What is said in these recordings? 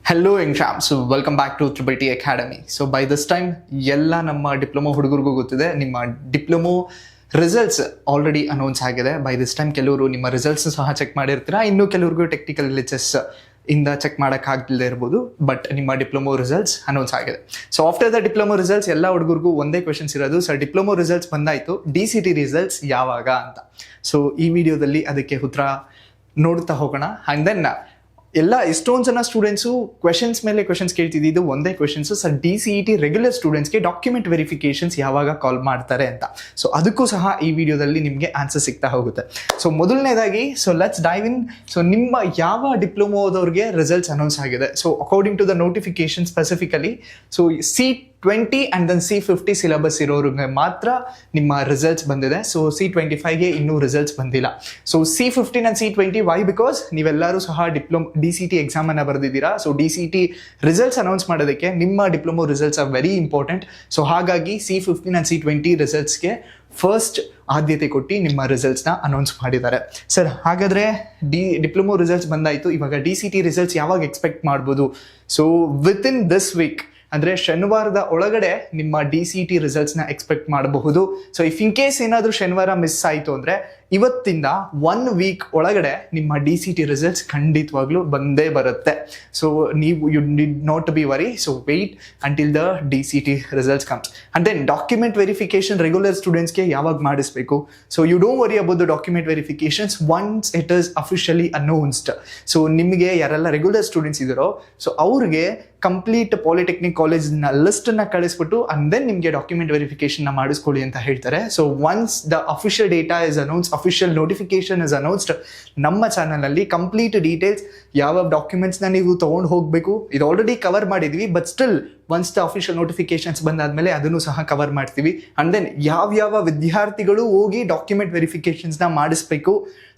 Hello exam. So welcome back to triple T academy. So by this time ಎಲ್ಲ ನಮ್ಮ diploma ಹುಡುಗರಿಗೂ ಗೊತ್ತಿದೆ, ನಿಮ್ಮ ಡಿಪ್ಲೊಮೊ ರಿಸಲ್ಟ್ಸ್ ಆಲ್ರೆಡಿ ಅನೌನ್ಸ್ ಆಗಿದೆ. ಬೈ ದಿಸ್ ಟೈಮ್ ಕೆಲವರು ನಿಮ್ಮ ರಿಸಲ್ಟ್ಸ್ ಸಹ ಚೆಕ್ ಮಾಡಿರ್ತೀರಾ, ಇನ್ನೂ ಕೆಲವ್ರಿಗೂ ಟೆಕ್ನಿಕಲ್ ಗ್ಲಿಚಸ್ ಇಂದ ಚೆಕ್ ಮಾಡೋಕ್ಕಾಗದೇ ಇರ್ಬೋದು. ಬಟ್ ನಿಮ್ಮ ಡಿಪ್ಲೊಮೊ ರಿಸಲ್ಟ್ಸ್ ಅನೌನ್ಸ್ ಆಗಿದೆ. So after the diploma results ಎಲ್ಲ ಹುಡುಗರಿಗೂ ಒಂದೇ ಕ್ವೆಶನ್ಸ್ ಇರೋದು, ಸರ್ ಡಿಪ್ಲೊಮೊ ರಿಸಲ್ಟ್ಸ್ ಬಂದಾಯಿತು, DCT ರಿಸಲ್ಟ್ಸ್ ಯಾವಾಗ ಅಂತ. ಸೊ ಈ ವಿಡಿಯೋದಲ್ಲಿ ಅದಕ್ಕೆ ಉತ್ತರ ನೋಡ್ತಾ ಹೋಗೋಣ. ಆ್ಯಂಡ್ ದೆನ್ ಎಲ್ಲ ಎಷ್ಟೊಂದು ಜನ ಸ್ಟೂಡೆಂಟ್ಸು ಕ್ವೆಶನ್ಸ್ ಮೇಲೆ ಕ್ವೆಶನ್ಸ್ ಕೇಳ್ತಿದ್ದು ಒಂದೇ ಕ್ವೆಶನ್ಸು, ಸರ್ DCET ರೆಗ್ಯುಲರ್ ಸ್ಟೂಡೆಂಟ್ಸ್ಗೆ ಡಾಕ್ಯುಮೆಂಟ್ ವೆರಿಫಿಕೇಷನ್ಸ್ ಯಾವಾಗ ಕಾಲ್ ಮಾಡ್ತಾರೆ ಅಂತ. ಸೊ ಅದಕ್ಕೂ ಸಹ ಈ ವಿಡಿಯೋದಲ್ಲಿ ನಿಮಗೆ ಆನ್ಸರ್ ಸಿಗ್ತಾ ಹೋಗುತ್ತೆ. ಸೊ ಮೊದಲನೇದಾಗಿ ಲೆಟ್ಸ್ ಡೈವ್ ಇನ್. ಸೊ ನಿಮ್ಮ ಯಾವ ಡಿಪ್ಲೊಮೋದವ್ರಿಗೆ ರಿಸಲ್ಟ್ಸ್ ಅನೌನ್ಸ್ ಆಗಿದೆ? So according to the notification specifically, so C20 and then C50 syllabus ಇರೋರಿಗೆ ಮಾತ್ರ ನಿಮ್ಮ ರಿಸಲ್ಟ್ಸ್ ಬಂದಿದೆ. ಸೊ C25ಗೆ ಇನ್ನೂ ರಿಸಲ್ಟ್ಸ್ ಬಂದಿಲ್ಲ. So C15 and C20 Y? Because ನೀವೆಲ್ಲರೂ ಸಹ DCT ಎಕ್ಸಾಮನ್ನು ಬರೆದಿದ್ದೀರಾ. ಸೊ DCT ರಿಸಲ್ಟ್ಸ್ ಅನೌನ್ಸ್ ಮಾಡೋದಕ್ಕೆ ನಿಮ್ಮ diploma results are very important. So ಹಾಗಾಗಿ C15 ಆ್ಯಂಡ್ C20 ರಿಸಲ್ಟ್ಸ್ಗೆ ಫಸ್ಟ್ ಆದ್ಯತೆ ಕೊಟ್ಟು ನಿಮ್ಮ ರಿಸಲ್ಟ್ಸ್ನ ಅನೌನ್ಸ್ ಮಾಡಿದ್ದಾರೆ. ಸರ್ ಹಾಗಾದರೆ ಡಿಪ್ಲೊಮೊ ರಿಸಲ್ಟ್ಸ್ ಬಂದಾಯಿತು, ಇವಾಗ DCT ರಿಸಲ್ಟ್ಸ್ ಯಾವಾಗ ಎಕ್ಸ್ಪೆಕ್ಟ್ ಮಾಡ್ಬೋದು? ಸೊ ವಿತಿನ್ ದಿಸ್ ವೀಕ್, ಅಂದರೆ ಶನಿವಾರದ ಒಳಗಡೆ ನಿಮ್ಮ DCT ರಿಸಲ್ಟ್ಸ್ನ ಎಕ್ಸ್ಪೆಕ್ಟ್ ಮಾಡಬಹುದು. ಸೊ ಇಫ್ ಇನ್ ಕೇಸ್ ಏನಾದರೂ ಶನಿವಾರ ಮಿಸ್ ಆಯಿತು ಅಂದರೆ ಇವತ್ತಿಂದ 1 ವೀಕ್ ಒಳಗಡೆ ನಿಮ್ಮ DCT ರಿಸಲ್ಟ್ಸ್ ಖಂಡಿತವಾಗ್ಲೂ ಬಂದೇ ಬರುತ್ತೆ. So you need not be worry. So wait until the DCT results comes. And then document verification regular ಸ್ಟೂಡೆಂಟ್ಸ್ಗೆ ಯಾವಾಗ ಮಾಡಿಸ್ಬೇಕು? So you don't worry about the document verifications once it is officially announced. So ನಿಮಗೆ ಯಾರೆಲ್ಲ regular students ಇದ್ದಾರೋ, so ಅವ್ರಿಗೆ complete polytechnic ಕಾಲೇಜ್ನ ಲಿಸ್ಟನ್ನು ಕಳಿಸ್ಬಿಟ್ಟು ಅಂಡ್ ದೆನ್ ನಿಮಗೆ ಡಾಕ್ಯುಮೆಂಟ್ ವೆರಿಫಿಕೇಶನ್ನ ಮಾಡಿಸ್ಕೊಳ್ಳಿ ಅಂತ ಹೇಳ್ತಾರೆ. So once the official data is announce, official notification is announced, ನಮ್ಮ ಚಾನಲಲ್ಲಿ ಕಂಪ್ಲೀಟ್ ಡೀಟೇಲ್ಸ್ ಯಾವ ಡಾಕ್ಯುಮೆಂಟ್ಸ್ನ ನೀವು ತೊಗೊಂಡು ಹೋಗಬೇಕು ಇದು ಆಲ್ರೆಡಿ ಕವರ್ ಮಾಡಿದ್ವಿ. But still once the official notifications ಬಂದಾದ್ಮೇಲೆ ಅದನ್ನು ಸಹ ಕವರ್ ಮಾಡ್ತೀವಿ. ಆ್ಯಂಡ್ ದೆನ್ ಯಾವ್ಯಾವ ವಿದ್ಯಾರ್ಥಿಗಳು ಹೋಗಿ ಡಾಕ್ಯುಮೆಂಟ್ ವೆರಿಫಿಕೇಶನ್ಸ್ನ ಮಾಡಿಸ್ಬೇಕು,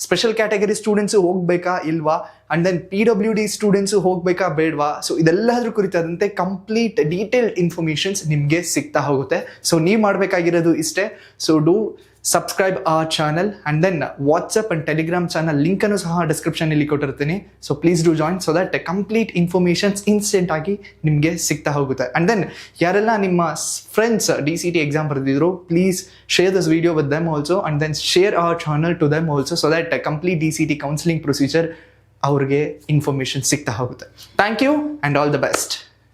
ಸ್ಪೆಷಲ್ ಕ್ಯಾಟಗರಿ ಸ್ಟೂಡೆಂಟ್ಸು ಹೋಗ್ಬೇಕಾ ಇಲ್ವಾ, ಆ್ಯಂಡ್ ದೆನ್ PWD ಸ್ಟೂಡೆಂಟ್ಸು ಹೋಗ್ಬೇಕಾ ಬೇಡವಾ, ಸೊ ಇದೆಲ್ಲದ್ರ ಕುರಿತಾದಂತೆ ಕಂಪ್ಲೀಟ್ ಡೀಟೇಲ್ಡ್ ಇನ್ಫಾರ್ಮೇಷನ್ಸ್ ನಿಮಗೆ ಸಿಗ್ತಾ ಹೋಗುತ್ತೆ. ಸೊ ನೀವು ಮಾಡಬೇಕಾಗಿರೋದು ಇಷ್ಟೇ. So do subscribe our channel and then WhatsApp and Telegram channel ಲಿಂಕನ್ನು ಸಹ ಡಿಸ್ಕ್ರಿಪ್ಷನಲ್ಲಿ ಕೊಟ್ಟಿರ್ತೀನಿ. So please do join so that complete informations instant ಆಗಿ ನಿಮಗೆ ಸಿಗ್ತಾ ಹೋಗುತ್ತೆ. ಆ್ಯಂಡ್ ದೆನ್ ಯಾರೆಲ್ಲ ನಿಮ್ಮ ಫ್ರೆಂಡ್ಸ್ DCT ಎಕ್ಸಾಮ್ ಬರೆದಿದ್ರು, please share this video with them also and then share our channel to them also so that complete DCT counselling procedure ಅವ್ರಿಗೆ information ಸಿಗ್ತಾ ಹೋಗುತ್ತೆ. Thank you and all the best.